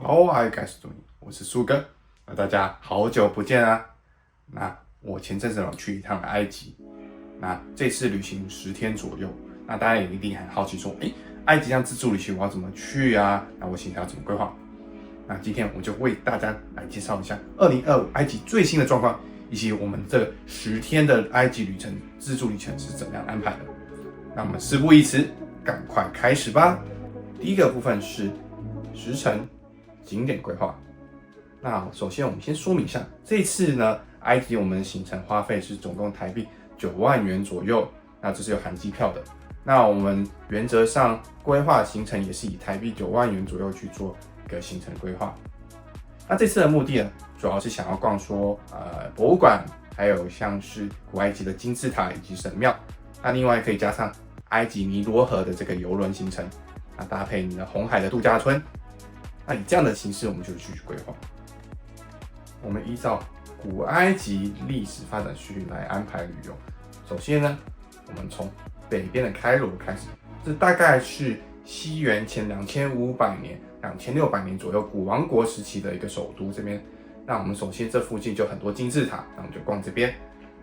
好，爱盖斯多尼，我是苏哥。大家好久不见啊！那我前阵子有去一趟埃及，那这次旅行10天左右。那大家也一定很好奇说，埃及这样自助旅行我要怎么去啊？那我行程要怎么规划？那今天我就为大家来介绍一下2025埃及最新的状况，以及我们这10天的埃及旅程自助旅程是怎么样安排的。那我们事不宜迟，赶快开始吧。第一个部分是时程景点规划。那首先我们先说明一下，这次呢，埃及我们的行程花费是总共台币9万元左右，那这是有含机票的。那我们原则上规划行程也是以台币9万元左右去做一个行程规划。那这次的目的呢，主要是想要逛说博物馆，还有像是古埃及的金字塔以及神庙。那另外可以加上埃及尼罗河的这个邮轮行程，那搭配你的红海的度假村。那以这样的形式，我们就去规划。我们依照古埃及历史发展序来安排旅游。首先呢，我们从北边的开罗开始，这大概是西元前2500年、2600年左右古王国时期的一个首都这边。那我们首先这附近就很多金字塔，那我们就逛这边。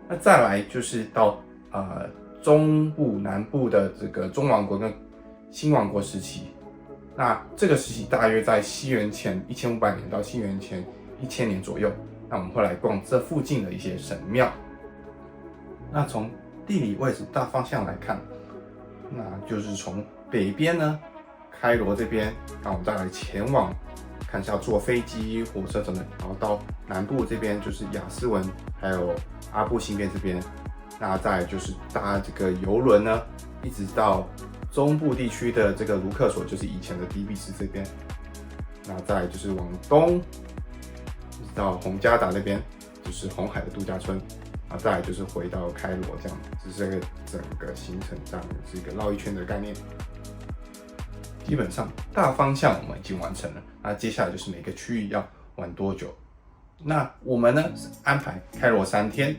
那再来就是到中部、南部的这个中王国跟新王国时期。那这个时期大约在西元前1500年到西元前1000年左右。那我们会来逛这附近的一些神庙。那从地理位置大方向来看，那就是从北边呢，开罗这边，那我们再来前往，看是要坐飞机、火车等等，然后到南部这边就是亚斯文，还有阿布辛贝这边。那再来就是搭这个邮轮呢，一直到中部地区的这个卢克索，就是以前的底比斯这边。那再来就是往东，一直到洪加达那边，就是红海的度假村。然后再来就是回到开罗，这样，这是这个整个行程上是一个绕一圈的概念。基本上大方向我们已经完成了，那接下来就是每个区域要玩多久。那我们呢是安排开罗3天，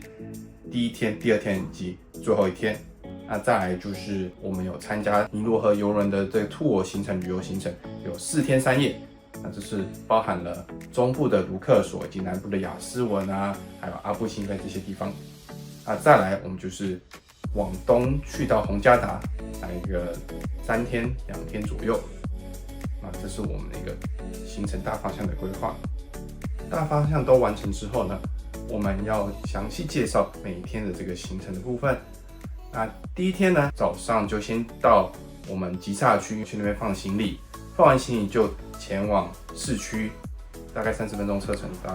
第1天、第2天以及最后1天。那再来就是我们有参加尼罗河邮轮的这个 tour 行程、旅游行程，有4天3夜。那这是包含了中部的卢克索以及南部的亚斯文啊，还有阿布辛贝这些地方。那再来我们就是往东去到洪加达，来一个3天2天左右。那这是我们的一个行程大方向的规划。大方向都完成之后呢，我们要详细介绍每一天的这个行程的部分。那第1天呢，早上就先到我们吉萨区去那边放行李，放完行李就前往市区，大概30分钟车程到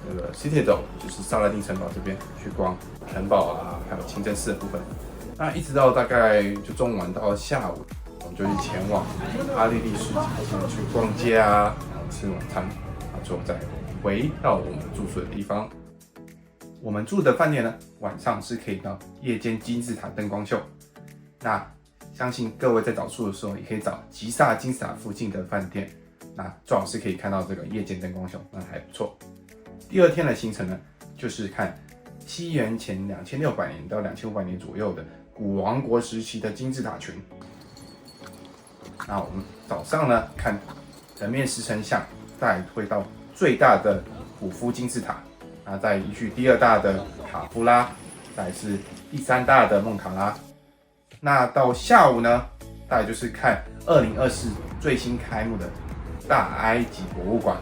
那个 Citadel， 就是萨拉丁城堡这边去逛城堡啊，还有清真寺的部分。那一直到大概就中午到下午，我们就去前往阿利利市集去逛街啊，然后吃晚餐，然后最后再回到我们住宿的地方。我们住的饭店呢，晚上是可以到夜间金字塔灯光秀。那相信各位在找住的时候，也可以找吉萨金字塔附近的饭店，那最好是可以看到这个夜间灯光秀，那还不错。第2天的行程呢，就是看西元前2600年到2500年左右的古王国时期的金字塔群。那我们早上呢，看人面狮身像，再会到最大的古夫金字塔，然后再移去第2大的卡夫拉，再来是第3大的孟卡拉。那到下午呢，大概就是看2024最新开幕的大埃及博物馆。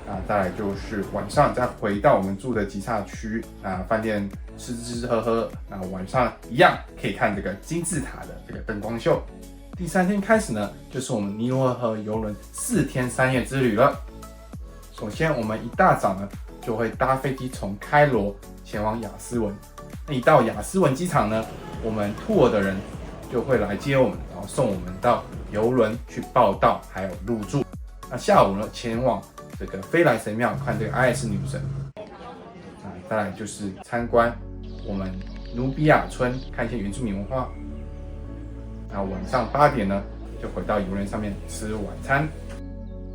那再来就是晚上再回到我们住的吉萨区，那饭店吃吃喝喝，那晚上一样可以看这个金字塔的这个灯光秀。第3天开始呢，就是我们尼罗河邮轮4天3夜之旅了。首先我们一大早呢就会搭飞机从开罗前往亚斯文。那一到亚斯文机场呢，我们 tour 的人就会来接我们，然后送我们到邮轮去报到，还有入住。那下午呢，前往这个菲莱神庙看这个爱斯女神。再来就是参观我们努比亚村，看一些原住民文化。那晚上8点呢，就回到邮轮上面吃晚餐。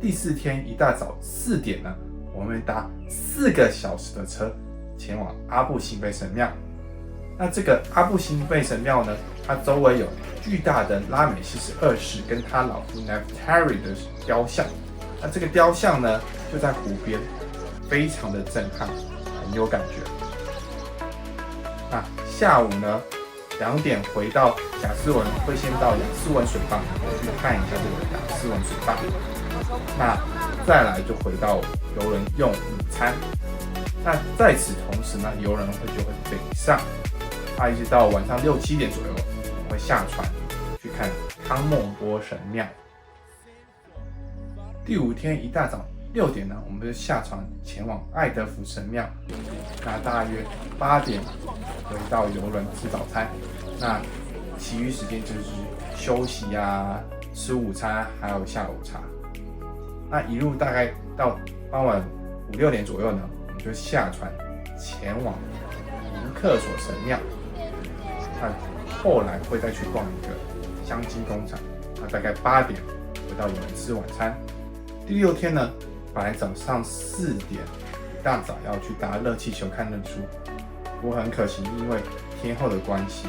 第4天一大早4点呢，我们会搭4个小时的车前往阿布辛贝神庙。那这个阿布辛贝神庙呢，它周围有巨大的拉美西斯二世跟他老父 Neftari 的雕像。那这个雕像呢，就在湖边，非常的震撼，很有感觉。那下午呢，2点回到雅斯文，会先到雅斯文水坝去看一下这个雅斯文水坝。那再来就回到邮轮用午餐。那在此同时呢，邮轮就会北上，一直到晚上6、7点左右，我们会下船去看康孟波神庙。第5天一大早6点呢，我们就下船前往爱德福神庙。那大约8点回到邮轮吃早餐。那其余时间就是休息啊、吃午餐，还有下午茶。那一路大概到傍晚5、6点左右呢，我们就下船前往卢克索神庙。那后来会再去逛一个香精工厂。那大概8点回到邮轮吃晚餐。第6天呢，本来早上4点一大早要去搭热气球看日出，不过很可惜，因为天候的关系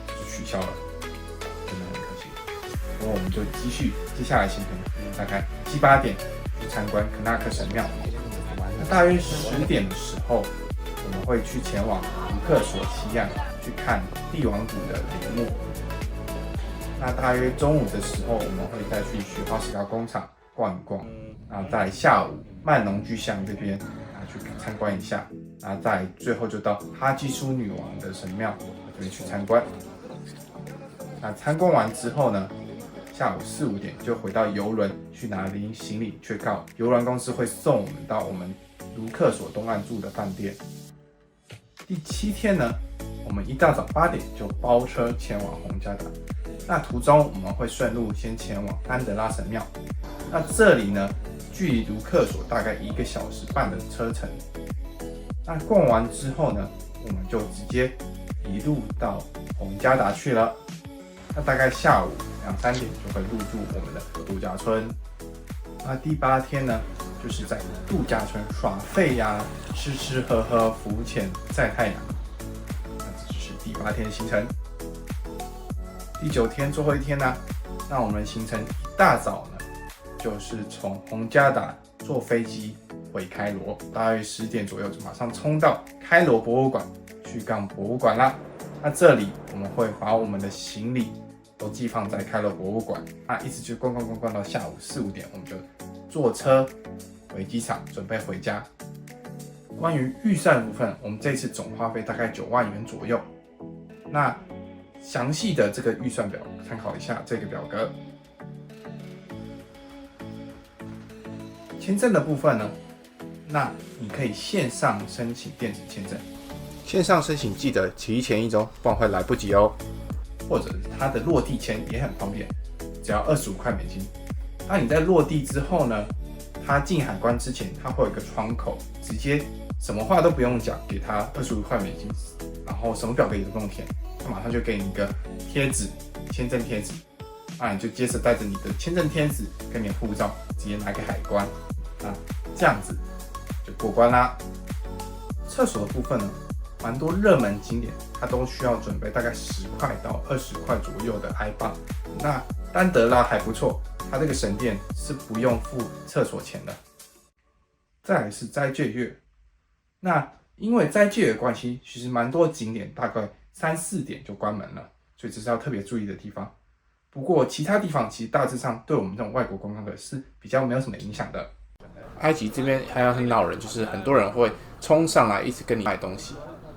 就取消了，真的很可惜。不过我们就继续接下来行程，大概7、8点去参观肯纳克神庙。那大约10点的时候，我们会去前往卢克索西岸去看帝王谷的陵墓。那大约中午的时候，我们会再去雪花石膏工厂逛一逛，然后在下午曼农巨像这边去参观一下，然后再最后就到哈基苏女王的神庙这边去参观。那参观完之后呢，下午4、5点就回到邮轮去拿行李，确告邮轮公司会送我们到我们卢克索东岸住的饭店。第7天呢，我们一大早8点就包车前往洪加达。那途中我们会顺路先前往安德拉神庙。那这里呢，距离卢克索大概1个小时半的车程。那逛完之后呢，我们就直接一路到洪加达去了。那大概下午2、3点就会入住我们的度假村。那第8天呢，就是在度假村耍废呀，吃吃喝喝，浮潜，晒太阳。那这就是第8天的行程。第9天最后一天呢，那我们行程一大早呢，就是从洪加达坐飞机回开罗，大约10点左右就马上冲到开罗博物馆去逛博物馆啦。那这里我们会把我们的行李都寄放在开罗博物馆，一直就逛到下午4、5点，我们就坐车回机场准备回家。关于预算部分，我们这次总花费大概9万元左右。那详细的这个预算表参考一下这个表格。签证的部分呢，那你可以线上申请电子签证。线上申请记得提前1周，不然会来不及哦。或者它的落地签也很方便，只要$25。那你在落地之后呢，它进海关之前，它会有一个窗口，直接什么话都不用讲，给他$25，然后什么表格也都不用填，他马上就给你一个贴纸，签证贴纸。那你就接着带着你的签证贴纸跟你的护照，直接拿给海关。那这样子就过关啦。厕所的部分呢，蛮多热门景点它都需要准备大概$10到$20左右的埃镑。那丹德拉还不错，它这个神殿是不用付厕所钱的。再来是斋戒月，那因为斋戒的关系，其实蛮多景点大概3、4点就关门了，所以这是要特别注意的地方。不过其他地方其实大致上对我们这种外国观光客是比较没有什么影响的。埃及这边还有很恼人，就是很多人会冲上来一直跟你卖东西，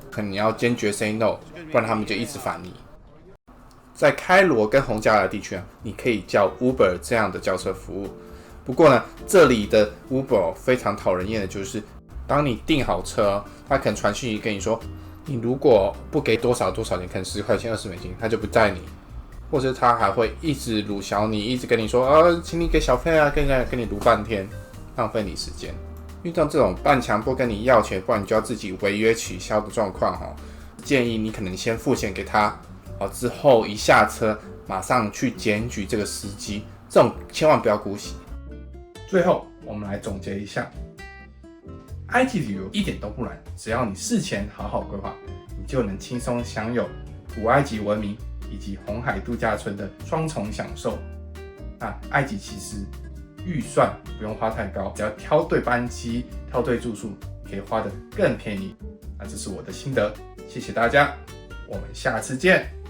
可能你要坚决 say no， 不然他们就一直烦你。在开罗跟洪加达地区你可以叫 Uber 这样的叫车服务。不过呢，这里的 Uber 非常讨人厌的就是，当你订好车，他可能传讯息跟你说，你如果不给多少钱，可能$10、$20，他就不载你。或者他还会一直鲁小你，一直跟你说请你给小费啊，跟你撸半天，浪费你时间。遇到这种半强迫跟你要钱，不然你就要自己违约取消的状况，建议你可能先付钱给他，之后一下车马上去检举这个司机，这种千万不要姑息。最后我们来总结一下，埃及旅游一点都不难，只要你事前好好规划，你就能轻松享有古埃及文明以及红海度假村的双重享受。那埃及其实预算不用花太高，只要挑对班机、挑对住宿，可以花得更便宜。那这是我的心得，谢谢大家，我们下次见。